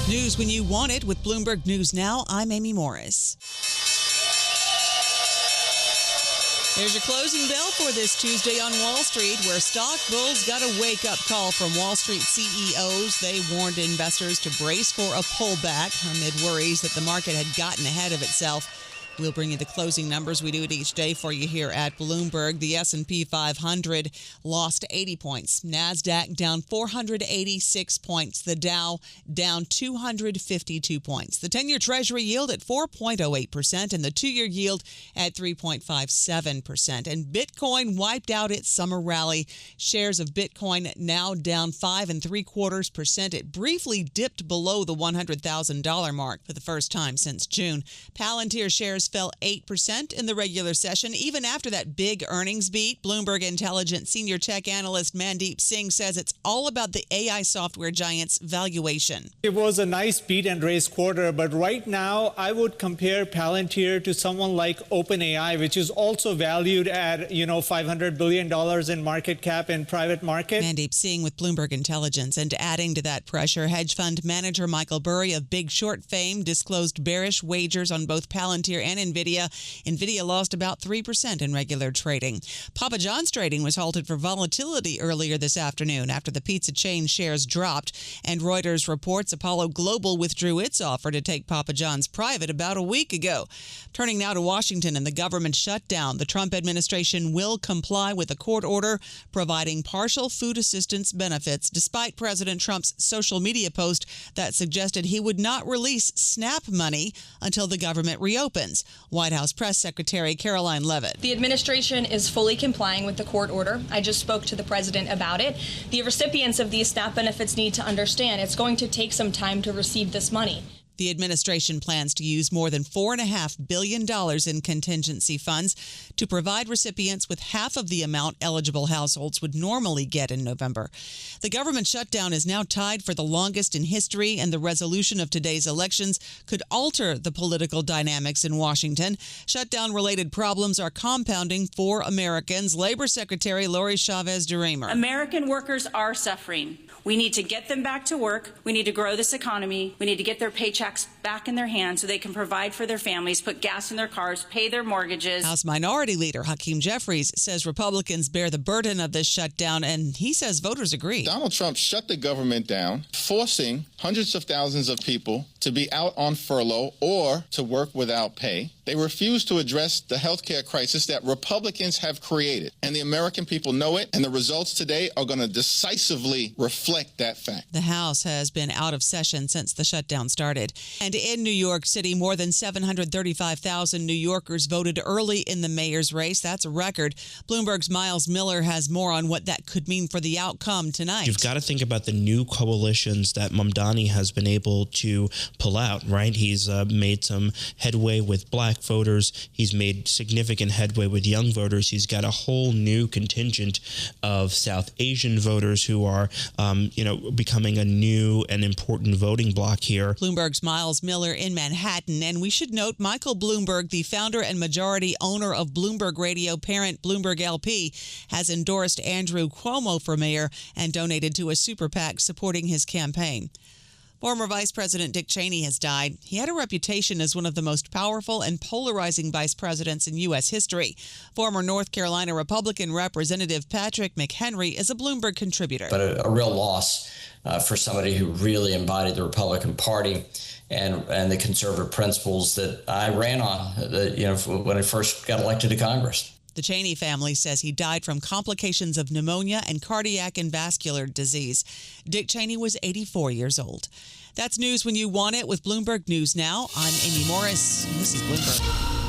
News when you want it with Bloomberg News Now. I'm Amy Morris. There's your closing bell for this Tuesday on Wall Street, where stock bulls got a wake-up call from Wall Street CEOs. They warned investors to brace for a pullback amid worries that the market had gotten ahead of itself. We'll bring you the closing numbers. We do it each day for you here at Bloomberg. The S&P 500 lost 80 points. NASDAQ down 486 points. The Dow down 252 points. The 10-year Treasury yield at 4.08% and the 2-year yield at 3.57%. And Bitcoin wiped out its summer rally. Shares of Bitcoin now down 5.75%. It briefly dipped below the $100,000 mark for the first time since June. Palantir shares fell 8% in the regular session, even after that big earnings beat. Bloomberg Intelligence senior tech analyst Mandeep Singh says it's all about the AI software giant's valuation. It was a nice beat and raise quarter, but right now I would compare Palantir to someone like OpenAI, which is also valued at, $500 billion in market cap in private market. Mandeep Singh with Bloomberg Intelligence. And adding to that pressure, hedge fund manager Michael Burry of Big Short fame disclosed bearish wagers on both Palantir and NVIDIA. NVIDIA lost about 3% in regular trading. Papa John's trading was halted for volatility earlier this afternoon after the pizza chain shares dropped. And Reuters reports Apollo Global withdrew its offer to take Papa John's private about a week ago. Turning now to Washington and the government shutdown. The Trump administration will comply with a court order providing partial food assistance benefits, despite President Trump's social media post that suggested he would not release SNAP money until the government reopens. White House Press Secretary Caroline Leavitt. The administration is fully complying with the court order. I just spoke to the president about it. The recipients of these SNAP benefits need to understand it's going to take some time to receive this money. The administration plans to use more than $4.5 billion in contingency funds to provide recipients with half of the amount eligible households would normally get in November. The government shutdown is now tied for the longest in history, and the resolution of today's elections could alter the political dynamics in Washington. Shutdown-related problems are compounding for Americans. Labor Secretary Lori Chavez-DeRemer. American workers are suffering. We need to get them back to work. We need to grow this economy. We need to get their paychecks back in their hands so they can provide for their families, put gas in their cars, pay their mortgages. House Minority Leader Hakeem Jeffries says Republicans bear the burden of this shutdown, and he says voters agree. Donald Trump shut the government down, forcing hundreds of thousands of people to be out on furlough or to work without pay. They refuse to address the health care crisis that Republicans have created, and the American people know it, and the results today are going to decisively reflect that fact. The House has been out of session since the shutdown started. And in New York City, more than 735,000 New Yorkers voted early in the mayor's race. That's a record. Bloomberg's Miles Miller has more on what that could mean for the outcome tonight. You've got to think about the new coalitions that Mamdani has been able to pull out, right? He's made some headway with black voters. He's made significant headway with young voters. He's got a whole new contingent of South Asian voters who are, becoming a new and important voting bloc here. Bloomberg's Miles Miller in Manhattan. And we should note Michael Bloomberg, the founder and majority owner of Bloomberg Radio parent Bloomberg LP, has endorsed Andrew Cuomo for mayor and donated to a super PAC supporting his campaign. Former Vice President Dick Cheney has died. He had a reputation as one of the most powerful and polarizing vice presidents in U.S. history. Former North Carolina Republican Representative Patrick McHenry is a Bloomberg contributor. But a real loss for somebody who really embodied the Republican Party and the conservative principles that I ran on, when I first got elected to Congress. The Cheney family says he died from complications of pneumonia and cardiac and vascular disease. Dick Cheney was 84 years old. That's news when you want it with Bloomberg News Now. I'm Amy Morris, and this is Bloomberg.